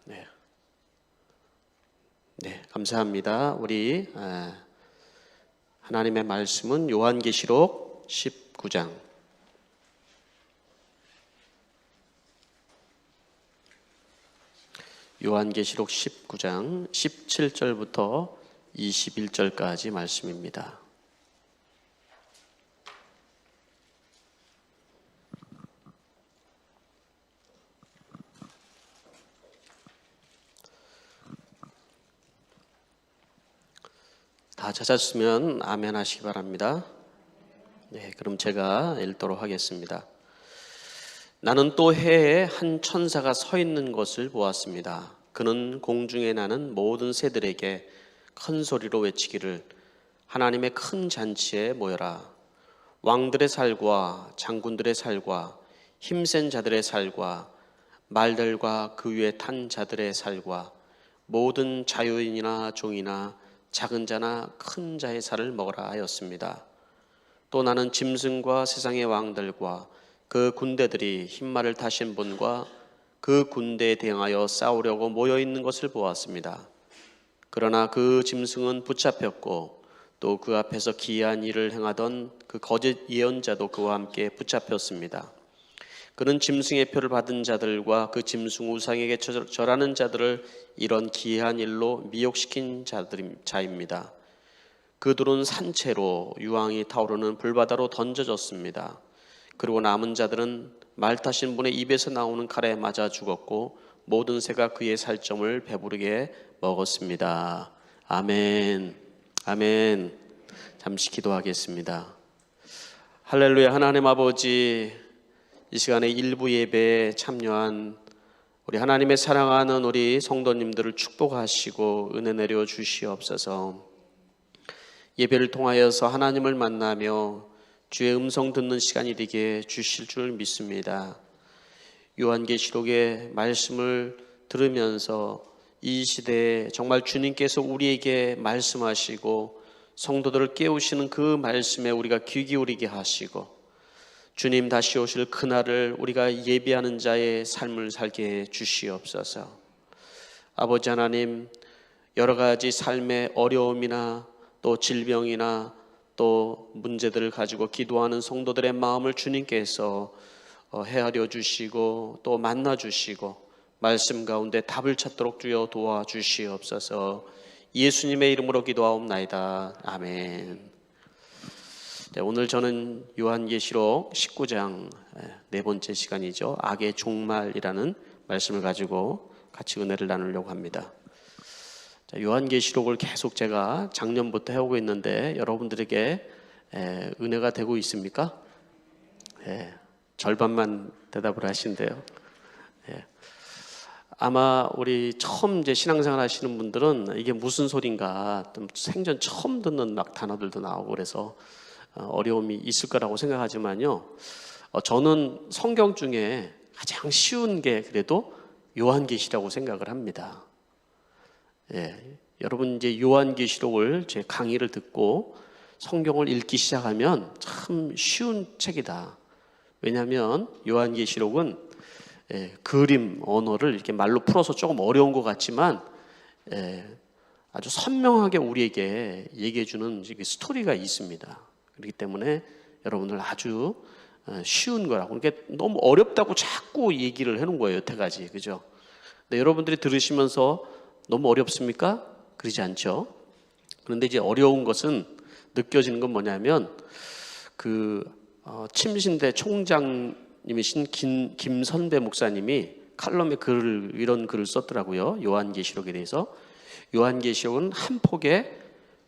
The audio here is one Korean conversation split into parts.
네. 네, 감사합니다. 우리 하나님의 말씀은 요한계시록 19장 요한계시록 19장 17절부터 21절까지 말씀입니다. 다 찾았으면 아멘 하시기 바랍니다. 네, 그럼 제가 읽도록 하겠습니다. 나는 또 해에 한 천사가 서 있는 것을 보았습니다. 그는 공중에 나는 모든 새들에게 큰 소리로 외치기를 하나님의 큰 잔치에 모여라. 왕들의 살과 장군들의 살과 힘센 자들의 살과 말들과 그 위에 탄 자들의 살과 모든 자유인이나 종이나 작은 자나 큰 자의 살을 먹으라 하였습니다. 또 나는 짐승과 세상의 왕들과 그 군대들이 흰말을 타신 분과 그 군대에 대항하여 싸우려고 모여있는 것을 보았습니다. 그러나 그 짐승은 붙잡혔고 또 그 앞에서 기이한 일을 행하던 그 거짓 예언자도 그와 함께 붙잡혔습니다. 그는 짐승의 표를 받은 자들과 그 짐승 우상에게 절하는 자들을 이런 기이한 일로 미혹시킨 자입니다. 그들은 산채로 유황이 타오르는 불바다로 던져졌습니다. 그리고 남은 자들은 말 타신 분의 입에서 나오는 칼에 맞아 죽었고 모든 새가 그의 살점을 배부르게 먹었습니다. 아멘. 아멘. 잠시 기도하겠습니다. 할렐루야. 하나님 아버지, 이 시간에 일부 예배에 참여한 우리 하나님의 사랑하는 우리 성도님들을 축복하시고 은혜 내려 주시옵소서. 예배를 통하여서 하나님을 만나며 주의 음성 듣는 시간이 되게 주실 줄 믿습니다. 요한계시록의 말씀을 들으면서 이 시대에 정말 주님께서 우리에게 말씀하시고 성도들을 깨우시는 그 말씀에 우리가 귀 기울이게 하시고 주님 다시 오실 그날을 우리가 예비하는 자의 삶을 살게 해 주시옵소서. 아버지 하나님, 여러 가지 삶의 어려움이나 또 질병이나 또 문제들을 가지고 기도하는 성도들의 마음을 주님께서 헤아려 주시고 또 만나 주시고 말씀 가운데 답을 찾도록 주여 도와주시옵소서. 예수님의 이름으로 기도하옵나이다. 아멘. 네, 오늘 저는 요한계시록 19장 네 번째 시간이죠. 악의 종말이라는 말씀을 가지고 같이 은혜를 나누려고 합니다. 자, 요한계시록을 계속 제가 작년부터 해오고 있는데 여러분들에게 은혜가 되고 있습니까? 절반만 대답을 하신대요. 아마 우리 처음 이제 신앙생활 하시는 분들은 이게 무슨 소린가 생전 처음 듣는 막 단어들도 나오고 그래서 어려움이 있을 거라고 생각하지만요, 저는 성경 중에 가장 쉬운 게 그래도 요한계시라고 생각을 합니다. 여러분 이제 요한계시록을 제 강의를 듣고 성경을 읽기 시작하면 참 쉬운 책이다. 왜냐하면 요한계시록은 그림 언어를 이렇게 말로 풀어서 조금 어려운 것 같지만 아주 선명하게 우리에게 얘기해 주는 스토리가 있습니다. 그렇기 때문에 여러분들 아주 쉬운 거라고, 그러니까 너무 어렵다고 자꾸 얘기를 해놓은 거예요, 여태까지. 그죠? 근데 여러분들이 들으시면서 너무 어렵습니까? 그러지 않죠? 그런데 이제 어려운 것은 느껴지는 건 뭐냐면 침신대 총장님이신 김선배 목사님이 칼럼에 이런 글을 썼더라고요. 요한계시록에 대해서. 요한계시록은 한 폭의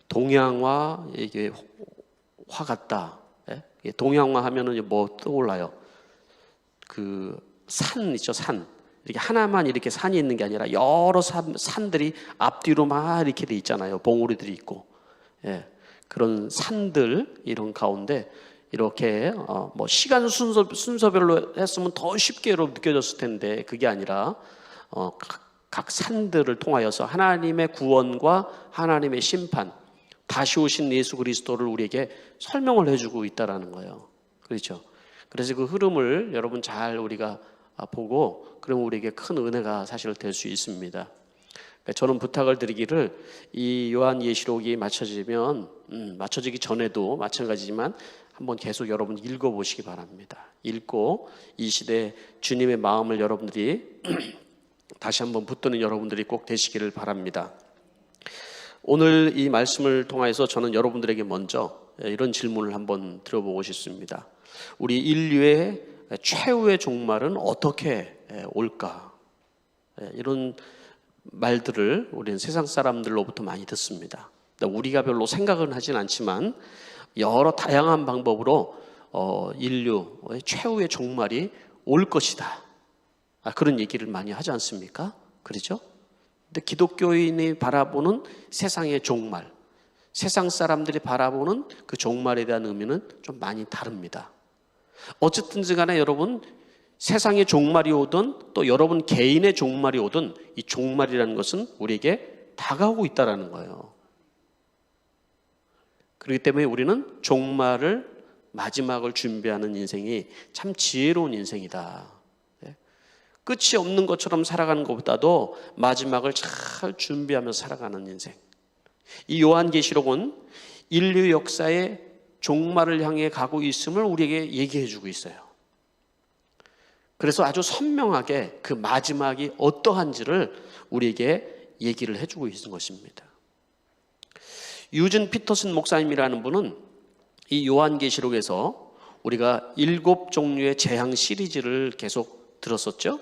동양화 이게 화 같다. 동양화 하면은 뭐 떠올라요? 그 산 있죠, 산. 이렇게 하나만 이렇게 산이 있는 게 아니라 여러 산들이 앞뒤로 막 이렇게 돼 있잖아요. 봉우리들이 있고. 그런 산들 이런 가운데 이렇게 뭐 시간 순서별로 했으면 더 쉽게 느껴졌을 텐데 그게 아니라 각 산들을 통하여서 하나님의 구원과 하나님의 심판, 다시 오신 예수 그리스도를 우리에게 설명을 해주고 있다라는 거예요. 그렇죠? 그래서 그 흐름을 여러분 잘 우리가 보고 그러면 우리에게 큰 은혜가 사실 될 수 있습니다. 저는 부탁을 드리기를 이 요한계시록이 맞춰지기 전에도 마찬가지지만 한번 계속 여러분 읽어보시기 바랍니다. 읽고 이 시대 주님의 마음을 여러분들이 다시 한번 붙드는 여러분들이 꼭 되시기를 바랍니다. 오늘 이 말씀을 통해서 저는 여러분들에게 먼저 이런 질문을 한번 드려보고 싶습니다. 우리 인류의 최후의 종말은 어떻게 올까? 이런 말들을 우리는 세상 사람들로부터 많이 듣습니다. 우리가 별로 생각은 하진 않지만 여러 다양한 방법으로 인류의 최후의 종말이 올 것이다, 그런 얘기를 많이 하지 않습니까? 그렇죠? 근데 기독교인이 바라보는 세상의 종말, 세상 사람들이 바라보는 그 종말에 대한 의미는 좀 많이 다릅니다. 어쨌든지 간에 여러분, 세상의 종말이 오든 또 여러분 개인의 종말이 오든 이 종말이라는 것은 우리에게 다가오고 있다는 거예요. 그렇기 때문에 우리는 종말을, 마지막을 준비하는 인생이 참 지혜로운 인생이다. 끝이 없는 것처럼 살아가는 것보다도 마지막을 잘 준비하면서 살아가는 인생. 이 요한계시록은 인류 역사의 종말을 향해 가고 있음을 우리에게 얘기해 주고 있어요. 그래서 아주 선명하게 그 마지막이 어떠한지를 우리에게 얘기를 해주고 있는 것입니다. 유진 피터슨 목사님이라는 분은 이 요한계시록에서 우리가 7종류의 재앙 시리즈를 계속 들었었죠.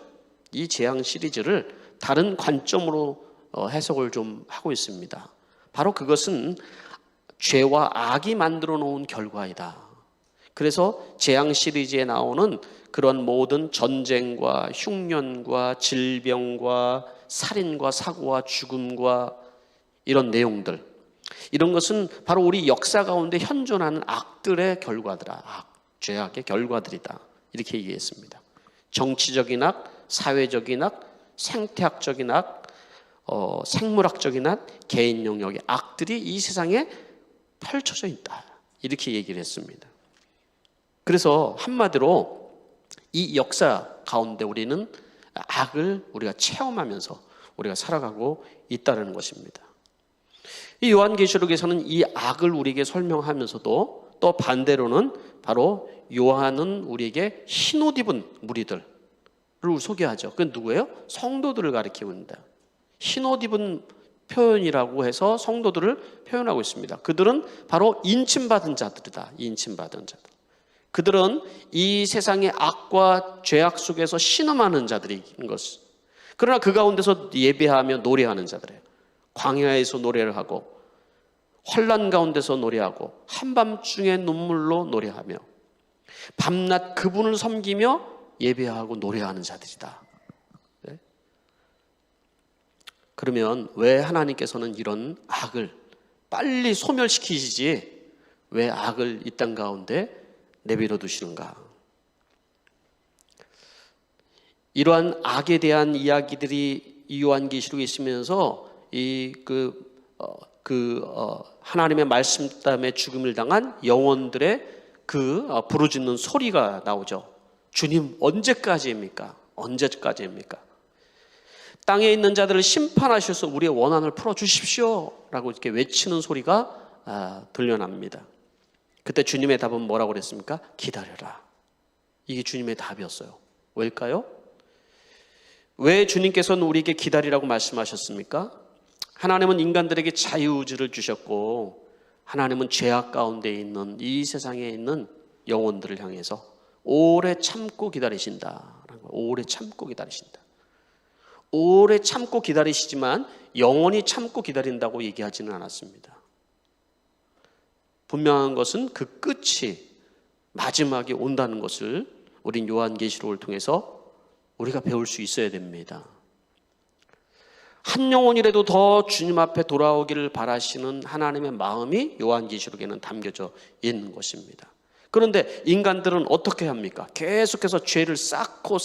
이 재앙 시리즈를 다른 관점으로 해석을 좀 하고 있습니다. 바로 그것은 죄와 악이 만들어 놓은 결과이다. 그래서 재앙 시리즈에 나오는 그런 모든 전쟁과 흉년과 질병과 살인과 사고와 죽음과 이런 내용들, 이런 것은 바로 우리 역사 가운데 현존하는 악들의 결과들아, 죄악의 결과들이다, 이렇게 얘기했습니다. 정치적인 악, 사회적인 악, 생태학적인 악, 생물학적인 악, 개인 영역의 악들이 이 세상에 펼쳐져 있다, 이렇게 얘기를 했습니다. 그래서 한마디로 이 역사 가운데 우리는 악을 우리가 체험하면서 우리가 살아가고 있다는 것입니다. 이 요한계시록에서는 이 악을 우리에게 설명하면서도 또 반대로는 바로 요한은 우리에게 흰옷 입은 무리들을 소개하죠. 그건 누구예요? 성도들을 가리키고 있습니다. 흰옷 입은 표현이라고 해서 성도들을 표현하고 있습니다. 그들은 바로 인침받은 자들이다. 인침받은 자들. 그들은 이 세상의 악과 죄악 속에서 신음하는 자들인 것. 그러나 그 가운데서 예배하며 노래하는 자들이에요. 광야에서 노래를 하고 환난 가운데서 노래하고 한밤중에 눈물로 노래하며 밤낮 그분을 섬기며 예배하고 노래하는 자들이다. 네? 그러면 왜 하나님께서는 이런 악을 빨리 소멸시키시지 왜 악을 이 땅 가운데 내버려 두시는가? 이러한 악에 대한 이야기들이 이 요한계시록에 있으면서 하나님의 말씀 때문에 죽음을 당한 영혼들의 부르짖는 소리가 나오죠. 주님, 언제까지입니까? 언제까지입니까? 땅에 있는 자들을 심판하셔서 우리의 원한을 풀어주십시오 라고 이렇게 외치는 소리가 들려납니다. 그때 주님의 답은 뭐라고 그랬습니까? 기다려라. 이게 주님의 답이었어요. 왜일까요? 왜 주님께서는 우리에게 기다리라고 말씀하셨습니까? 하나님은 인간들에게 자유의지를 주셨고 하나님은 죄악 가운데 있는 이 세상에 있는 영혼들을 향해서 오래 참고 기다리신다. 오래 참고 기다리신다. 오래 참고 기다리시지만 영원히 참고 기다린다고 얘기하지는 않았습니다. 분명한 것은 그 끝이 마지막에 온다는 것을 우린 요한계시록을 통해서 우리가 배울 수 있어야 됩니다. 한 영혼이라도 더 주님 앞에 돌아오기를 바라시는 하나님의 마음이 요한계시록에는 담겨져 있는 것입니다. 그런데 인간들은 어떻게 합니까? 계속해서 죄를 쌓고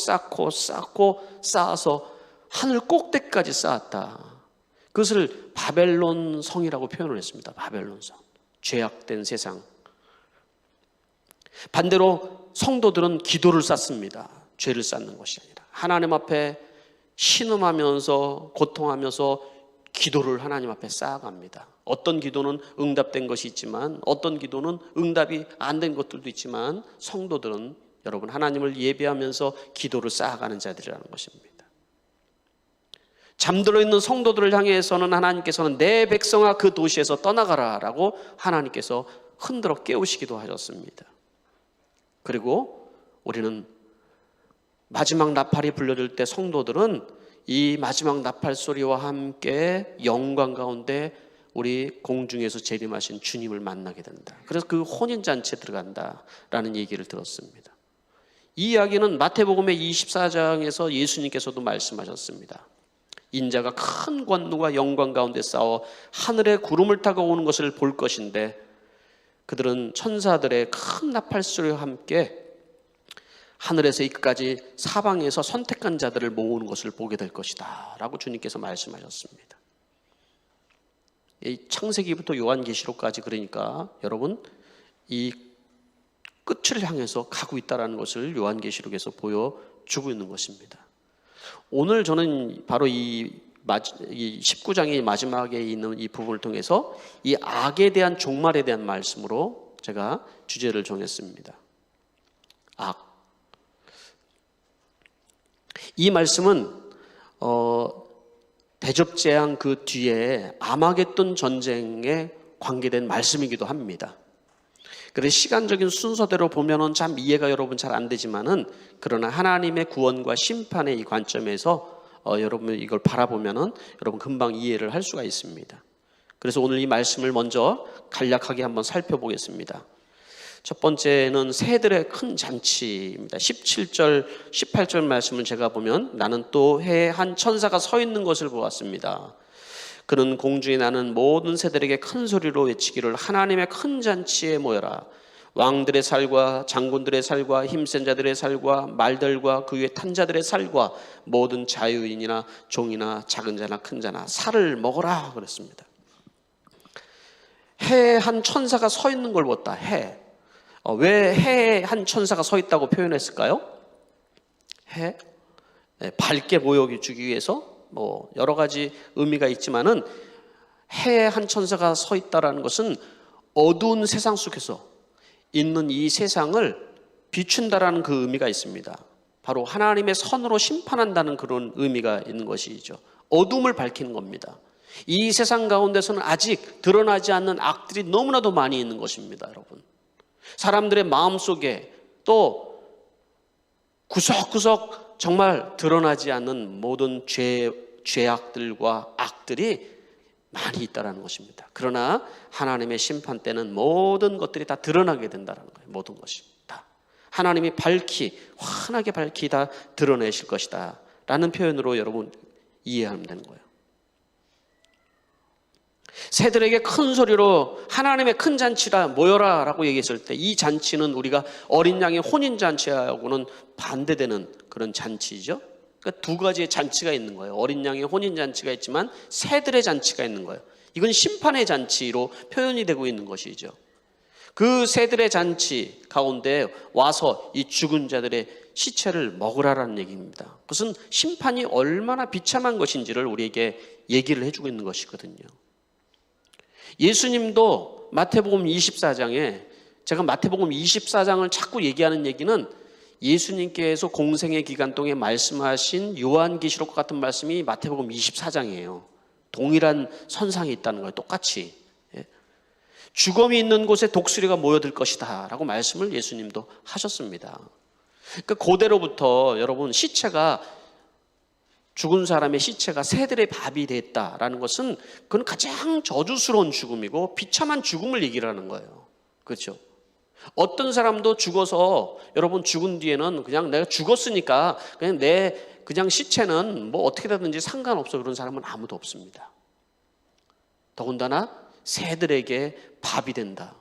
쌓아서 하늘 꼭대기까지 쌓았다. 그것을 바벨론 성이라고 표현을 했습니다. 바벨론 성. 죄악된 세상. 반대로 성도들은 기도를 쌓습니다. 죄를 쌓는 것이 아니라. 하나님 앞에 신음하면서 고통하면서 기도를 하나님 앞에 쌓아갑니다. 어떤 기도는 응답된 것이 있지만 어떤 기도는 응답이 안 된 것들도 있지만 성도들은 여러분 하나님을 예배하면서 기도를 쌓아가는 자들이라는 것입니다. 잠들어 있는 성도들을 향해서는 하나님께서는 내 백성아 그 도시에서 떠나가라 라고 하나님께서 흔들어 깨우시기도 하셨습니다. 그리고 우리는 마지막 나팔이 불려질 때 성도들은 이 마지막 나팔 소리와 함께 영광 가운데 우리 공중에서 재림하신 주님을 만나게 된다. 그래서 그 혼인잔치에 들어간다라는 얘기를 들었습니다. 이 이야기는 마태복음의 24장에서 예수님께서도 말씀하셨습니다. 인자가 큰 권능과 영광 가운데 싸워 하늘에 구름을 타고 오는 것을 볼 것인데 그들은 천사들의 큰 나팔 소리와 함께 하늘에서 이끝까지 사방에서 선택한 자들을 모으는 것을 보게 될 것이다 라고 주님께서 말씀하셨습니다. 이 창세기부터 요한계시록까지 그러니까 여러분 이 끝을 향해서 가고 있다는 것을 요한계시록에서 보여주고 있는 것입니다. 오늘 저는 바로 이 19장의 마지막에 있는 이 부분을 통해서 이 악에 대한 종말에 대한 말씀으로 제가 주제를 정했습니다. 악. 이 말씀은 대접재앙 그 뒤에 아마겟돈 전쟁에 관계된 말씀이기도 합니다. 그래서 시간적인 순서대로 보면은 참 이해가 여러분 잘 안 되지만은 그러나 하나님의 구원과 심판의 이 관점에서 여러분 이걸 바라보면은 여러분 금방 이해를 할 수가 있습니다. 그래서 오늘 이 말씀을 먼저 간략하게 한번 살펴보겠습니다. 첫 번째는 새들의 큰 잔치입니다. 17절, 18절 말씀을 제가 보면 나는 또 해에 한 천사가 서 있는 것을 보았습니다. 그는 공중에 나는 모든 새들에게 큰 소리로 외치기를 하나님의 큰 잔치에 모여라. 왕들의 살과 장군들의 살과 힘센 자들의 살과 말들과 그 위에 탄 자들의 살과 모든 자유인이나 종이나 작은 자나 큰 자나 살을 먹어라 그랬습니다. 해에 한 천사가 서 있는 걸 보았다. 해. 왜 해에 한 천사가 서 있다고 표현했을까요? 해? 밝게 보여주기 위해서 여러 가지 의미가 있지만은 해에 한 천사가 서 있다라는 것은 어두운 세상 속에서 있는 이 세상을 비춘다라는 그 의미가 있습니다. 바로 하나님의 선으로 심판한다는 그런 의미가 있는 것이죠. 어둠을 밝히는 겁니다. 이 세상 가운데서는 아직 드러나지 않는 악들이 너무나도 많이 있는 것입니다, 여러분. 사람들의 마음속에 또 구석구석 정말 드러나지 않는 모든 죄악들과 악들이 많이 있다는 것입니다. 그러나 하나님의 심판 때는 모든 것들이 다 드러나게 된다는 거예요. 모든 것이 다 하나님이 환하게 밝히 다 드러내실 것이다 라는 표현으로 여러분 이해하면 되는 거예요. 새들에게 큰 소리로 하나님의 큰 잔치라 모여라 라고 얘기했을 때 이 잔치는 우리가 어린 양의 혼인잔치하고는 반대되는 그런 잔치죠. 그러니까 두 가지의 잔치가 있는 거예요. 어린 양의 혼인잔치가 있지만 새들의 잔치가 있는 거예요. 이건 심판의 잔치로 표현이 되고 있는 것이죠. 그 새들의 잔치 가운데 와서 이 죽은 자들의 시체를 먹으라라는 얘기입니다. 그것은 심판이 얼마나 비참한 것인지를 우리에게 얘기를 해주고 있는 것이거든요. 예수님도 마태복음 24장에 제가 마태복음 24장을 자꾸 얘기하는 얘기는 예수님께서 공생의 기간 동안에 말씀하신 요한계시록과 같은 말씀이 마태복음 24장이에요. 동일한 선상이 있다는 거예요. 똑같이. 죽음이 있는 곳에 독수리가 모여들 것이다 라고 말씀을 예수님도 하셨습니다. 그러니까 고대로부터 여러분 죽은 사람의 시체가 새들의 밥이 됐다라는 것은 그건 가장 저주스러운 죽음이고 비참한 죽음을 얘기를 하는 거예요. 그렇죠? 어떤 사람도 죽어서 여러분 죽은 뒤에는 그냥 내가 죽었으니까 그냥 시체는 뭐 어떻게 되든지 상관없어 그런 사람은 아무도 없습니다. 더군다나 새들에게 밥이 된다.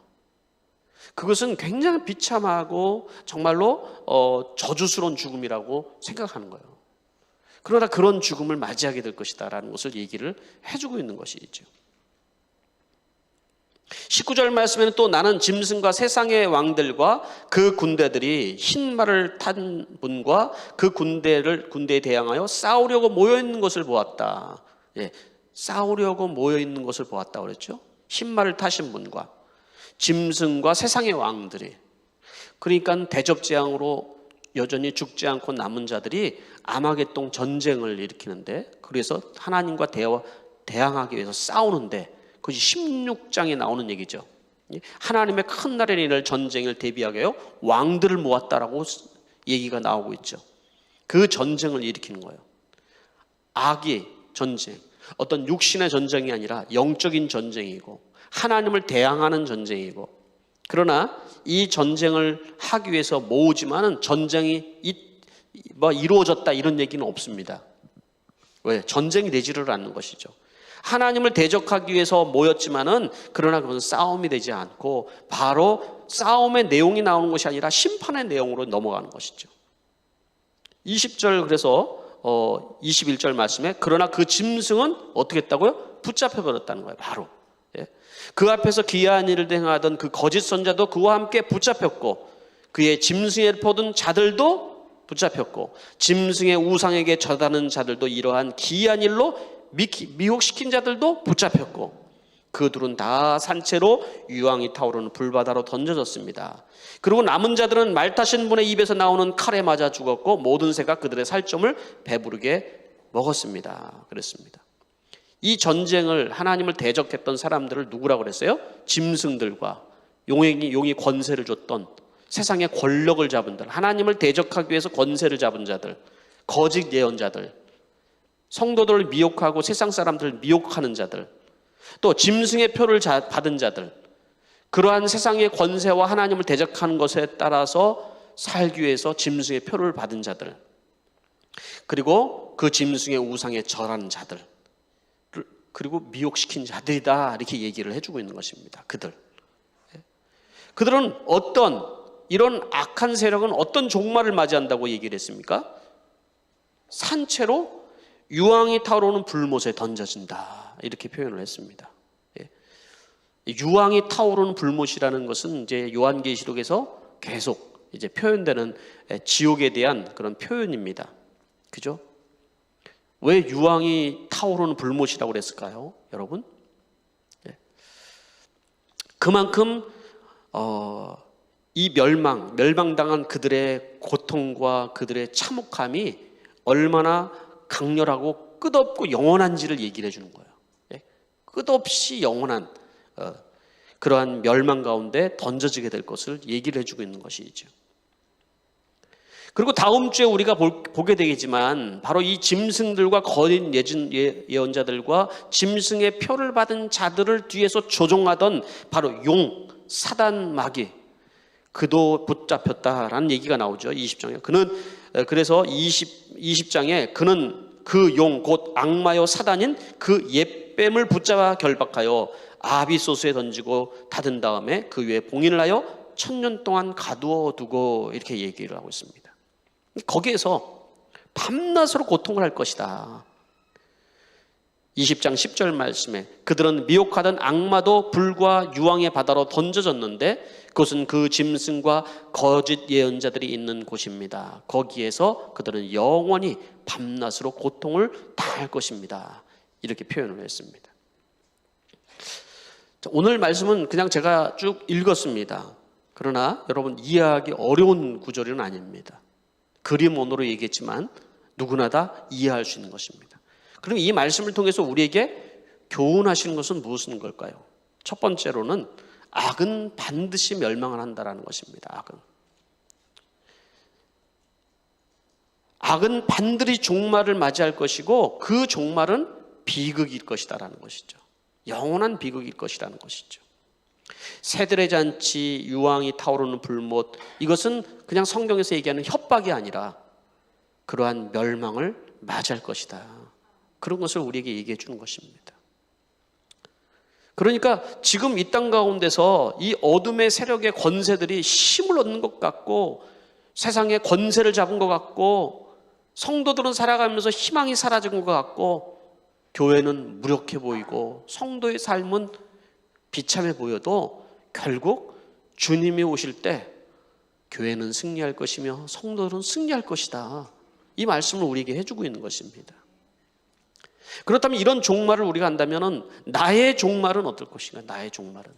그것은 굉장히 비참하고 정말로 저주스러운 죽음이라고 생각하는 거예요. 그러나 그런 죽음을 맞이하게 될 것이다 라는 것을 얘기를 해주고 있는 것이죠. 19절 말씀에는 또 나는 짐승과 세상의 왕들과 그 군대들이 흰 말을 탄 분과 그 군대에 대항하여 싸우려고 모여 있는 것을 보았다. 예, 싸우려고 모여 있는 것을 보았다 그랬죠. 흰 말을 타신 분과 짐승과 세상의 왕들이, 그러니까 대접재앙으로 여전히 죽지 않고 남은 자들이 아마겟돈 전쟁을 일으키는데, 그래서 하나님과 대항하기 위해서 싸우는데, 그것이 16장에 나오는 얘기죠. 하나님의 큰 날에 이를 전쟁을 대비하게 하여 왕들을 모았다라고 얘기가 나오고 있죠. 그 전쟁을 일으키는 거예요. 악의 전쟁, 어떤 육신의 전쟁이 아니라 영적인 전쟁이고 하나님을 대항하는 전쟁이고, 그러나 이 전쟁을 하기 위해서 모으지만은 전쟁이 이루어졌다 이런 얘기는 없습니다. 왜? 전쟁이 되지를 않는 것이죠. 하나님을 대적하기 위해서 모였지만은, 그러나 그것은 싸움이 되지 않고 바로 싸움의 내용이 나오는 것이 아니라 심판의 내용으로 넘어가는 것이죠. 20절, 그래서 21절 말씀에 그러나 그 짐승은 어떻게 했다고요? 붙잡혀 버렸다는 거예요. 바로. 그 앞에서 기이한 일을 행하던 그 거짓 선자도 그와 함께 붙잡혔고, 그의 짐승에 포든 자들도 붙잡혔고, 짐승의 우상에게 절하는 자들도 이러한 기이한 일로 미혹시킨 자들도 붙잡혔고, 그 둘은 다 산채로 유황이 타오르는 불바다로 던져졌습니다. 그리고 남은 자들은 말 타신 분의 입에서 나오는 칼에 맞아 죽었고, 모든 새가 그들의 살점을 배부르게 먹었습니다. 그랬습니다. 이 전쟁을, 하나님을 대적했던 사람들을 누구라고 그랬어요? 짐승들과 용이 권세를 줬던, 세상의 권력을 잡은 자들, 하나님을 대적하기 위해서 권세를 잡은 자들, 거짓 예언자들, 성도들을 미혹하고 세상 사람들을 미혹하는 자들, 또 짐승의 표를 받은 자들, 그러한 세상의 권세와 하나님을 대적하는 것에 따라서 살기 위해서 짐승의 표를 받은 자들, 그리고 그 짐승의 우상에 절하는 자들, 그리고 미혹시킨 자들이다, 이렇게 얘기를 해주고 있는 것입니다. 그들은 이런 악한 세력은 어떤 종말을 맞이한다고 얘기를 했습니까? 산채로 유황이 타오르는 불못에 던져진다, 이렇게 표현을 했습니다. 유황이 타오르는 불못이라는 것은 이제 요한계시록에서 계속 이제 표현되는 지옥에 대한 그런 표현입니다. 그죠? 왜 유황이 타오르는 불못이라고 그랬을까요, 여러분? 그만큼 이 멸망당한 그들의 고통과 그들의 참혹함이 얼마나 강렬하고 끝없고 영원한지를 얘기를 해주는 거예요. 끝없이 영원한 그러한 멸망 가운데 던져지게 될 것을 얘기를 해주고 있는 것이죠. 그리고 다음 주에 우리가 보게 되겠지만, 바로 이 짐승들과 거짓 예언자들과 짐승의 표를 받은 자들을 뒤에서 조종하던 바로 사단 마귀, 그도 붙잡혔다라는 얘기가 나오죠. 20장에. 그래서 20장에 그는 그 곧 악마요 사단인 그 옛뱀을 붙잡아 결박하여 아비소스에 던지고 닫은 다음에 그 위에 봉인을 하여 1000년 동안 가두어 두고, 이렇게 얘기를 하고 있습니다. 거기에서 밤낮으로 고통을 할 것이다. 20장 10절 말씀에 그들은 미혹하던 악마도 불과 유황의 바다로 던져졌는데, 그것은 그 짐승과 거짓 예언자들이 있는 곳입니다. 거기에서 그들은 영원히 밤낮으로 고통을 당할 것입니다. 이렇게 표현을 했습니다. 오늘 말씀은 그냥 제가 쭉 읽었습니다. 그러나 여러분, 이해하기 어려운 구절은 아닙니다. 그림원으로 얘기했지만 누구나 다 이해할 수 있는 것입니다. 그럼 이 말씀을 통해서 우리에게 교훈하시는 것은 무엇인 걸까요? 첫 번째로는 악은 반드시 멸망을 한다라는 것입니다. 악은 반드시 종말을 맞이할 것이고, 그 종말은 비극일 것이다라는 것이죠. 영원한 비극일 것이라는 것이죠. 새들의 잔치, 유황이 타오르는 불못, 이것은 그냥 성경에서 얘기하는 협박이 아니라 그러한 멸망을 맞이할 것이다, 그런 것을 우리에게 얘기해 주는 것입니다. 그러니까 지금 이 땅 가운데서 이 어둠의 세력의 권세들이 힘을 얻는 것 같고, 세상의 권세를 잡은 것 같고, 성도들은 살아가면서 희망이 사라진 것 같고, 교회는 무력해 보이고, 성도의 삶은 비참해 보여도 결국 주님이 오실 때 교회는 승리할 것이며 성도들은 승리할 것이다. 이 말씀을 우리에게 해주고 있는 것입니다. 그렇다면 이런 종말을 우리가 한다면 나의 종말은 어떨 것인가? 나의 종말은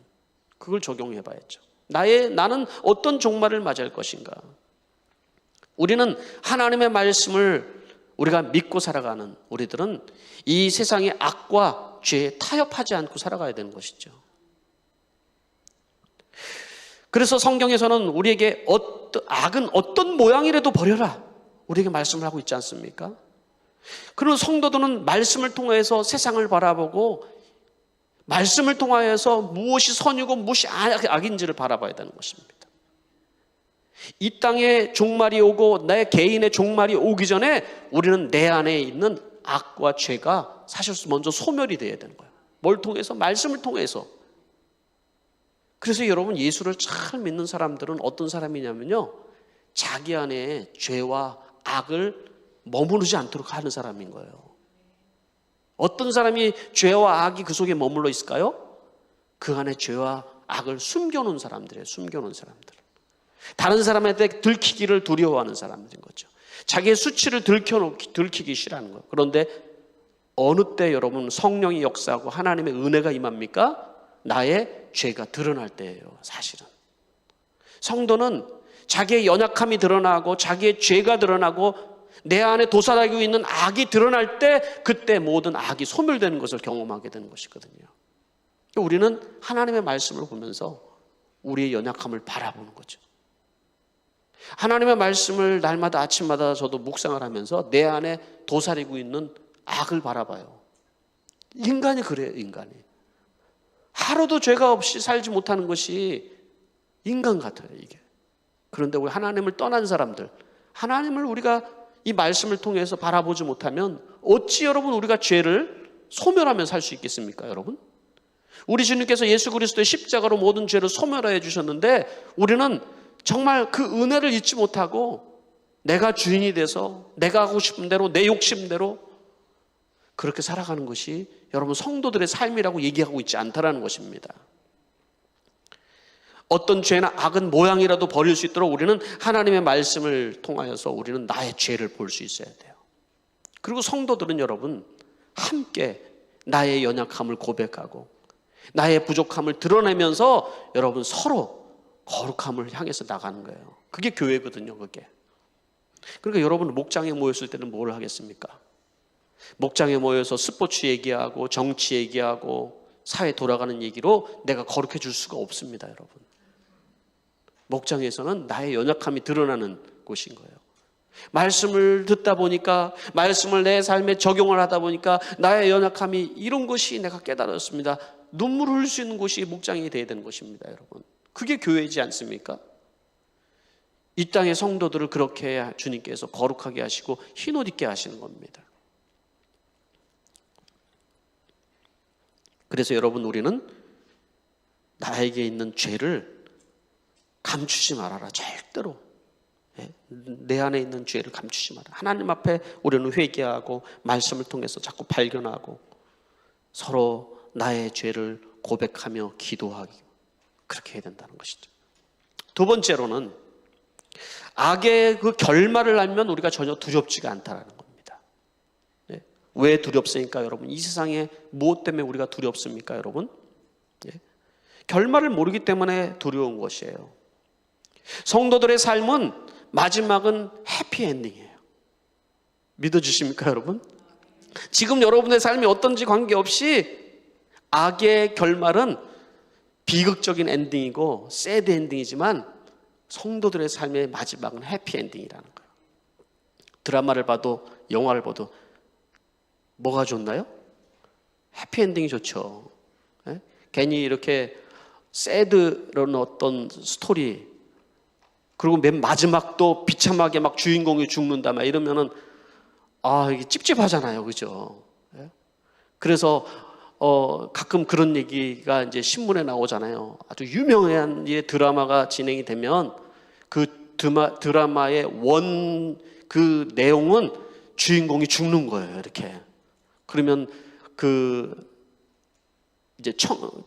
그걸 적용해 봐야죠. 나는 어떤 종말을 맞이할 것인가? 우리는 하나님의 말씀을 우리가 믿고 살아가는 우리들은 이 세상의 악과 죄에 타협하지 않고 살아가야 되는 것이죠. 그래서 성경에서는 우리에게 악은 어떤 모양이라도 버려라, 우리에게 말씀을 하고 있지 않습니까? 그리고 성도들은 말씀을 통해서 세상을 바라보고 말씀을 통하여서 무엇이 선이고 무엇이 악인지를 바라봐야 되는 것입니다. 이 땅에 종말이 오고 내 개인의 종말이 오기 전에 우리는 내 안에 있는 악과 죄가 사실 먼저 소멸이 돼야 되는 거예요. 뭘 통해서? 말씀을 통해서. 그래서 여러분, 예수를 잘 믿는 사람들은 어떤 사람이냐면요, 자기 안에 죄와 악을 머무르지 않도록 하는 사람인 거예요. 어떤 사람이 죄와 악이 그 속에 머물러 있을까요? 그 안에 죄와 악을 숨겨놓은 사람들이에요. 숨겨놓은 사람들. 다른 사람한테 들키기를 두려워하는 사람들인 거죠. 자기의 수치를 들키기 싫어하는 거예요. 그런데 어느 때 여러분 성령이 역사하고 하나님의 은혜가 임합니까? 나의 죄가 드러날 때예요. 사실은 성도는 자기의 연약함이 드러나고 자기의 죄가 드러나고 내 안에 도사리고 있는 악이 드러날 때, 그때 모든 악이 소멸되는 것을 경험하게 되는 것이거든요. 우리는 하나님의 말씀을 보면서 우리의 연약함을 바라보는 거죠. 하나님의 말씀을 날마다 아침마다 저도 묵상을 하면서 내 안에 도사리고 있는 악을 바라봐요. 인간이 그래요. 인간이 하루도 죄가 없이 살지 못하는 것이 인간 같아요, 이게. 그런데 우리 하나님을 떠난 사람들, 하나님을 우리가 이 말씀을 통해서 바라보지 못하면 어찌 여러분 우리가 죄를 소멸하며 살 수 있겠습니까, 여러분? 우리 주님께서 예수 그리스도의 십자가로 모든 죄를 소멸하여 주셨는데 우리는 정말 그 은혜를 잊지 못하고 내가 주인이 돼서 내가 하고 싶은 대로 내 욕심대로 그렇게 살아가는 것이 여러분 성도들의 삶이라고 얘기하고 있지 않다라는 것입니다. 어떤 죄나 악은 모양이라도 버릴 수 있도록 우리는 하나님의 말씀을 통하여서 우리는 나의 죄를 볼 수 있어야 돼요. 그리고 성도들은 여러분 함께 나의 연약함을 고백하고 나의 부족함을 드러내면서 여러분 서로 거룩함을 향해서 나가는 거예요. 그게 교회거든요. 그게. 그러니까 여러분 목장에 모였을 때는 뭘 하겠습니까? 목장에 모여서 스포츠 얘기하고 정치 얘기하고 사회 돌아가는 얘기로 내가 거룩해 줄 수가 없습니다, 여러분. 목장에서는 나의 연약함이 드러나는 곳인 거예요. 말씀을 듣다 보니까, 말씀을 내 삶에 적용을 하다 보니까 나의 연약함이 이런 것이 내가 깨달았습니다. 눈물을 흘릴 수 있는 곳이 목장이 되어야 되는 것입니다, 여러분. 그게 교회이지 않습니까? 이 땅의 성도들을 그렇게 주님께서 거룩하게 하시고 흰옷 입게 하시는 겁니다. 그래서 여러분, 우리는 나에게 있는 죄를 감추지 말아라. 절대로. 내 안에 있는 죄를 감추지 마라. 하나님 앞에 우리는 회개하고 말씀을 통해서 자꾸 발견하고 서로 나의 죄를 고백하며 기도하기, 그렇게 해야 된다는 것이죠. 두 번째로는 악의 그 결말을 알면 우리가 전혀 두렵지가 않다는 겁니다. 왜 두렵습니까, 여러분? 이 세상에 무엇 때문에 우리가 두렵습니까, 여러분? 결말을 모르기 때문에 두려운 것이에요. 성도들의 삶은 마지막은 해피엔딩이에요. 믿어주십니까, 여러분? 지금 여러분의 삶이 어떤지 관계없이 악의 결말은 비극적인 엔딩이고 새드 엔딩이지만 성도들의 삶의 마지막은 해피엔딩이라는 거예요. 드라마를 봐도 영화를 봐도 뭐가 좋나요? 해피엔딩이 좋죠. 괜히 이렇게 새드런 어떤 스토리, 그리고 맨 마지막도 비참하게 막 주인공이 죽는다 막 이러면은 이게 찝찝하잖아요, 그죠? 그래서 가끔 그런 얘기가 이제 신문에 나오잖아요. 아주 유명한 드라마가 진행이 되면 그 드라마의 그 내용은 주인공이 죽는 거예요, 이렇게. 그러면 그 이제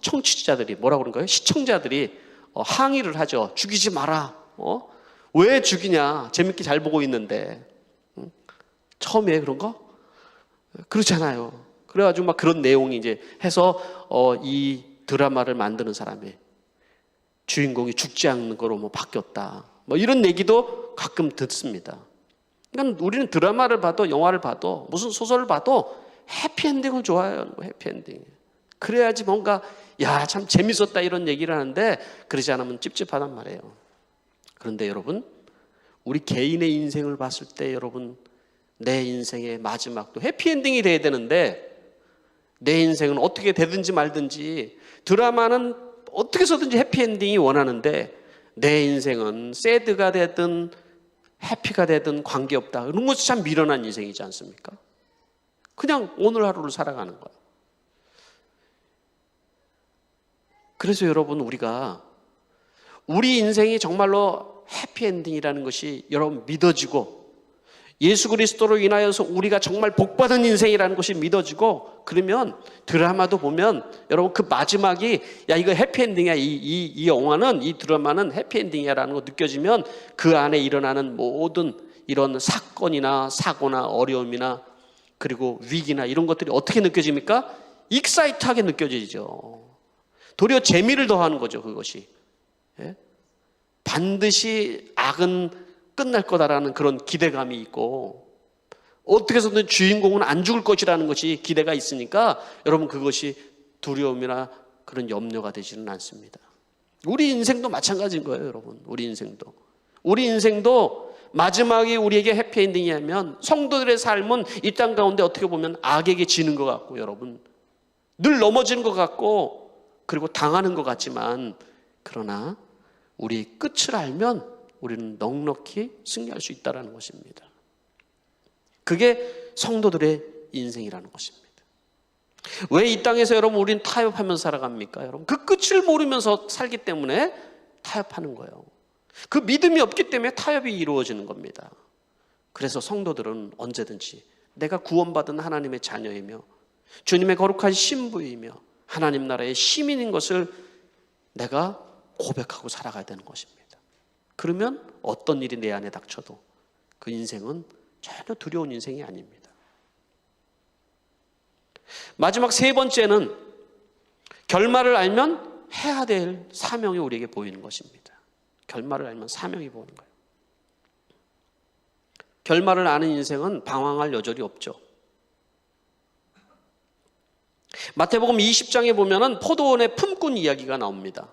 청취자들이 뭐라고 그런 거예요? 시청자들이 항의를 하죠. 죽이지 마라. 왜 죽이냐? 재밌게 잘 보고 있는데. 처음에 그런 거? 그렇잖아요. 그래가지고 막 그런 내용이 이제 해서 이 드라마를 만드는 사람이 주인공이 죽지 않는 거로 뭐 바뀌었다. 뭐 이런 얘기도 가끔 듣습니다. 그러니까 우리는 드라마를 봐도 영화를 봐도 무슨 소설을 봐도 해피엔딩을 좋아해요. 해피엔딩. 그래야지 뭔가 야, 참 재밌었다 이런 얘기를 하는데 그러지 않으면 찝찝하단 말이에요. 그런데 여러분, 우리 개인의 인생을 봤을 때 여러분, 내 인생의 마지막도 해피엔딩이 돼야 되는데 내 인생은 어떻게 되든지 말든지 드라마는 어떻게 해서든지 해피엔딩이 원하는데 내 인생은 새드가 되든 해피가 되든 관계없다. 이런 것이 참 미련한 인생이지 않습니까? 그냥 오늘 하루를 살아가는 거야. 그래서 여러분, 우리가 우리 인생이 정말로 해피엔딩이라는 것이 여러분 믿어지고 예수 그리스도로 인하여서 우리가 정말 복받은 인생이라는 것이 믿어지고 그러면 드라마도 보면 여러분 그 마지막이 야 이거 해피엔딩이야 이 영화는 이 드라마는 해피엔딩이야 라는 거 느껴지면 그 안에 일어나는 모든 이런 사건이나 사고나 어려움이나 그리고 위기나 이런 것들이 어떻게 느껴집니까? 익사이트하게 느껴지죠. 도리어 재미를 더하는 거죠. 그것이. 예? 반드시 악은 끝날 거다라는 그런 기대감이 있고 어떻게 해서든 주인공은 안 죽을 것이라는 것이 기대가 있으니까 여러분 그것이 두려움이나 그런 염려가 되지는 않습니다. 우리 인생도 마찬가지인 거예요. 여러분 우리 인생도 마지막에 우리에게 해피엔딩이라면 성도들의 삶은 이 땅 가운데 어떻게 보면 악에게 지는 것 같고 여러분 늘 넘어지는 것 같고 그리고 당하는 것 같지만 그러나 우리 끝을 알면 우리는 넉넉히 승리할 수 있다는 것입니다. 그게 성도들의 인생이라는 것입니다. 왜 이 땅에서 여러분 우리는 타협하면서 살아갑니까? 여러분 그 끝을 모르면서 살기 때문에 타협하는 거예요. 그 믿음이 없기 때문에 타협이 이루어지는 겁니다. 그래서 성도들은 언제든지 내가 구원받은 하나님의 자녀이며 주님의 거룩한 신부이며 하나님 나라의 시민인 것을 내가 고백하고 살아가야 되는 것입니다. 그러면 어떤 일이 내 안에 닥쳐도 그 인생은 전혀 두려운 인생이 아닙니다. 마지막 세 번째는 결말을 알면 해야 될 사명이 우리에게 보이는 것입니다. 결말을 알면 사명이 보이는 거예요. 결말을 아는 인생은 방황할 여절이 없죠. 마태복음 20장에 보면은 포도원의 품꾼 이야기가 나옵니다.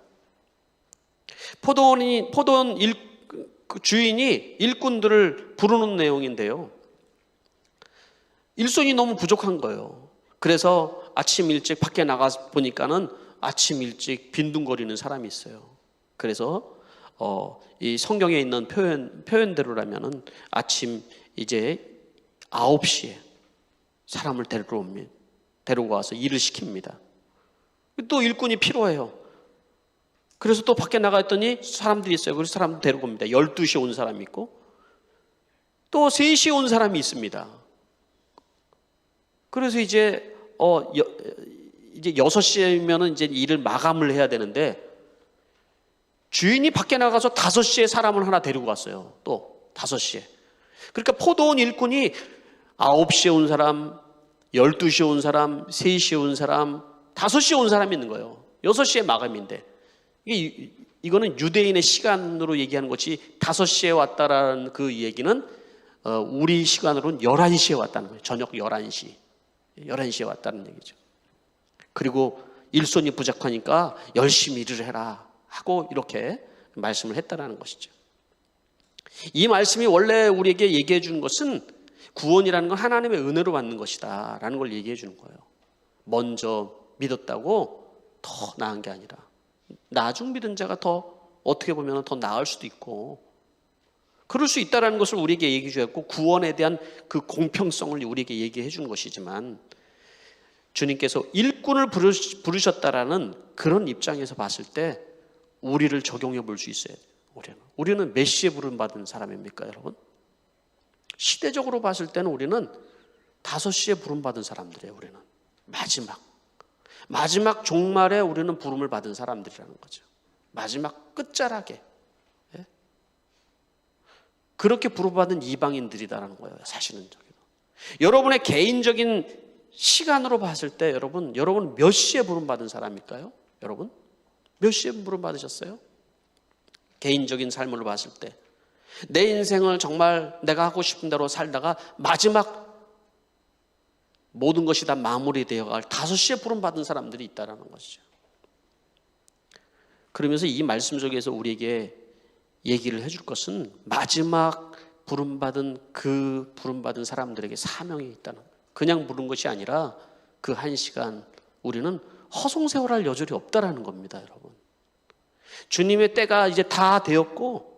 포도원 주인이 일꾼들을 부르는 내용인데요. 일손이 너무 부족한 거예요. 그래서 아침 일찍 밖에 나가 보니까는 아침 일찍 빈둥거리는 사람이 있어요. 그래서 이 성경에 있는 표현대로라면은 아침 이제 9시에 사람을 데리고 와서 일을 시킵니다. 또 일꾼이 필요해요. 그래서 또 밖에 나갔더니 사람들이 있어요. 그래서 사람들 데리고 옵니다. 12시에 온 사람이 있고 또 3시에 온 사람이 있습니다. 그래서 이제 6시면은 이제 일을 마감을 해야 되는데 주인이 밖에 나가서 5시에 사람을 하나 데리고 왔어요. 또 5시에. 그러니까 포도원 일꾼이 9시에 온 사람, 12시에 온 사람, 3시에 온 사람, 5시에 온 사람이 있는 거예요. 6시에 마감인데 이거는 유대인의 시간으로 얘기하는 것이 5시에 왔다라는 그 얘기는 우리 시간으로는 11시에 왔다는 거예요. 저녁 11시에 왔다는 얘기죠. 그리고 일손이 부족하니까 열심히 일을 해라 하고 이렇게 말씀을 했다라는 것이죠. 이 말씀이 원래 우리에게 얘기해 주는 것은 구원이라는 건 하나님의 은혜로 받는 것이다 라는 걸 얘기해 주는 거예요. 먼저 믿었다고 더 나은 게 아니라 나중 믿은 자가 더 어떻게 보면 더 나을 수도 있고 그럴 수 있다는 것을 우리에게 얘기해 주었고 구원에 대한 그 공평성을 우리에게 얘기해 주는 것이지만 주님께서 일꾼을 부르셨다라는 그런 입장에서 봤을 때 우리를 적용해 볼 수 있어야 돼요. 우리는 몇 시에 부름받은 사람입니까 여러분? 시대적으로 봤을 때는 우리는 5시에 부름받은 사람들이에요. 우리는 마지막 마지막 종말에 우리는 부름을 받은 사람들이라는 거죠. 마지막 끝자락에. 예? 그렇게 부름받은 이방인들이다라는 거예요. 사실은. 여러분의 개인적인 시간으로 봤을 때 여러분 몇 시에 부름받은 사람일까요? 여러분 몇 시에 부름받으셨어요? 개인적인 삶으로 봤을 때 내 인생을 정말 내가 하고 싶은 대로 살다가 마지막 모든 것이 다 마무리되어 갈 5시에 부름받은 사람들이 있다는 것이죠. 그러면서 이 말씀 속에서 우리에게 얘기를 해줄 것은 마지막 부름받은 사람들에게 사명이 있다는 거예요. 그냥 부른 것이 아니라 그 한 시간 우리는 허송세월할 여절이 없다라는 겁니다, 여러분. 주님의 때가 이제 다 되었고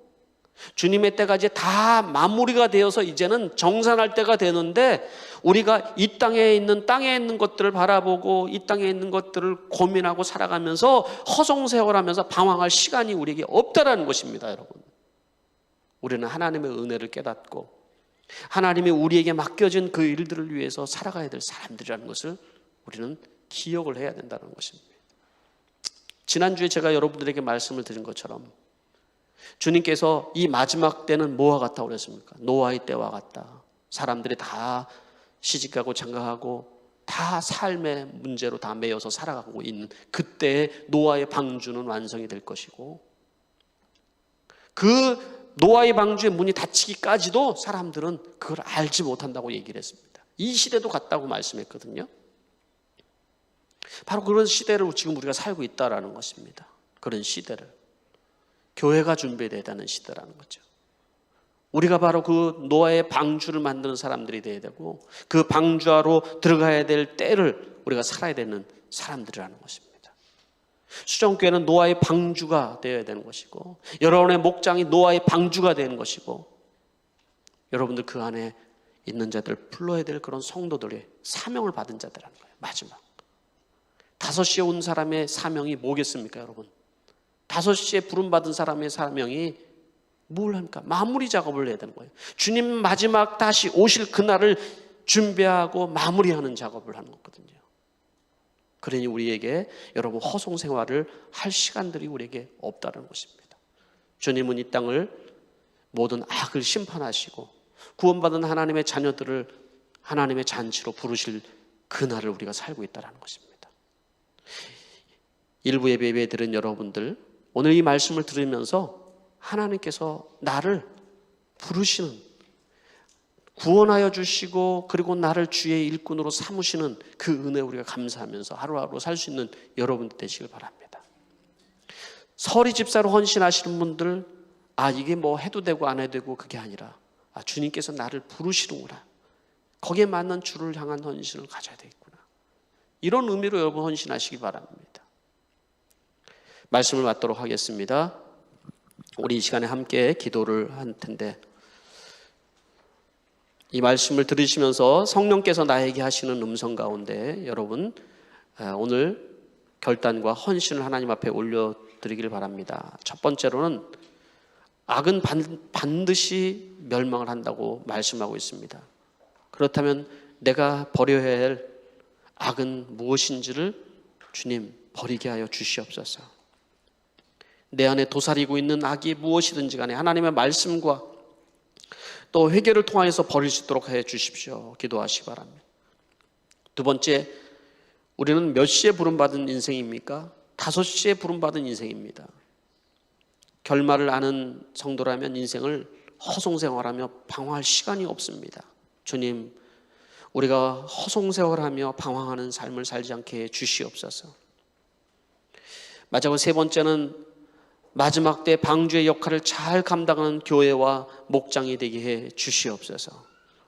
주님의 때가 이제 다 마무리가 되어서 이제는 정산할 때가 되는데 우리가 이 땅에 있는 것들을 바라보고 이 땅에 있는 것들을 고민하고 살아가면서 허송세월하면서 방황할 시간이 우리에게 없다라는 것입니다, 여러분. 우리는 하나님의 은혜를 깨닫고 하나님이 우리에게 맡겨진 그 일들을 위해서 살아가야 될 사람들이라는 것을 우리는 기억을 해야 된다는 것입니다. 지난주에 제가 여러분들에게 말씀을 드린 것처럼 주님께서 이 마지막 때는 뭐와 같다고 그랬습니까? 노아의 때와 같다. 사람들이 다 시집가고 장가가고 다 삶의 문제로 다 매여서 살아가고 있는 그때의 노아의 방주는 완성이 될 것이고 그 노아의 방주의 문이 닫히기까지도 사람들은 그걸 알지 못한다고 얘기를 했습니다. 이 시대도 같다고 말씀했거든요. 바로 그런 시대를 지금 우리가 살고 있다는 것입니다. 그런 시대를 교회가 준비되어야 되는 시대라는 거죠. 우리가 바로 그 노아의 방주를 만드는 사람들이 되어야 되고 그 방주하로 들어가야 될 때를 우리가 살아야 되는 사람들이라는 것입니다. 수정교회는 노아의 방주가 되어야 되는 것이고 여러분의 목장이 노아의 방주가 되는 것이고 여러분들 그 안에 있는 자들 불러야 될 그런 성도들의 사명을 받은 자들이라는 거예요. 마지막 5시에 온 사람의 사명이 뭐겠습니까, 여러분? 5시에 부름받은 사람의 사명이 뭘 합니까? 마무리 작업을 해야 되는 거예요. 주님 마지막 다시 오실 그날을 준비하고 마무리하는 작업을 하는 거거든요. 그러니 우리에게 여러분 허송생활을 할 시간들이 우리에게 없다는 것입니다. 주님은 이 땅을 모든 악을 심판하시고 구원받은 하나님의 자녀들을 하나님의 잔치로 부르실 그날을 우리가 살고 있다는 것입니다. 일부 예배에 들은 여러분들 오늘 이 말씀을 들으면서 하나님께서 나를 부르시는 구원하여 주시고 그리고 나를 주의 일꾼으로 삼으시는 그 은혜 우리가 감사하면서 하루하루 살 수 있는 여러분들 되시길 바랍니다. 서리 집사로 헌신하시는 분들 이게 뭐 해도 되고 안 해도 되고 그게 아니라 주님께서 나를 부르시는구나. 거기에 맞는 주를 향한 헌신을 가져야 되겠구나. 이런 의미로 여러분 헌신하시기 바랍니다. 말씀을 맡도록 하겠습니다. 우리 이 시간에 함께 기도를 할 텐데 이 말씀을 들으시면서 성령께서 나에게 하시는 음성 가운데 여러분 오늘 결단과 헌신을 하나님 앞에 올려드리길 바랍니다. 첫 번째로는 악은 반드시 멸망을 한다고 말씀하고 있습니다. 그렇다면 내가 버려야 할 악은 무엇인지를 주님 버리게 하여 주시옵소서. 내 안에 도사리고 있는 악이 무엇이든지 간에 하나님의 말씀과 또 회개를 통하여서 버릴 수 있도록 해 주십시오. 기도하시기 바랍니다. 두 번째, 우리는 몇 시에 부름받은 인생입니까? 5시에 부름받은 인생입니다. 결말을 아는 성도라면 인생을 허송세월하며 방황할 시간이 없습니다. 주님, 우리가 허송세월하며 방황하는 삶을 살지 않게 해 주시옵소서. 마지막 세 번째는 마지막 때 방주의 역할을 잘 감당하는 교회와 목장이 되게 해 주시옵소서.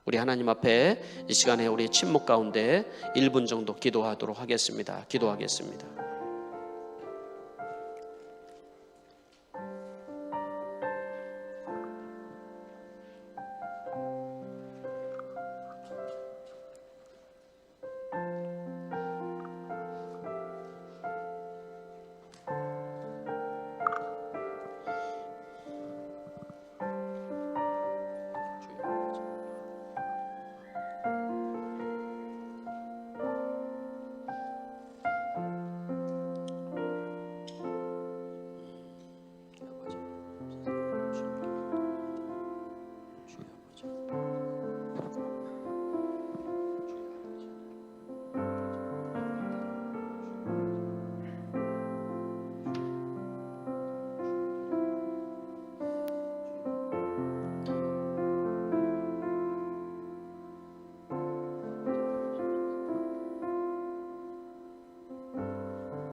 우리 하나님 앞에 이 시간에 우리 침묵 가운데 1분 정도 기도하도록 하겠습니다. 기도하겠습니다.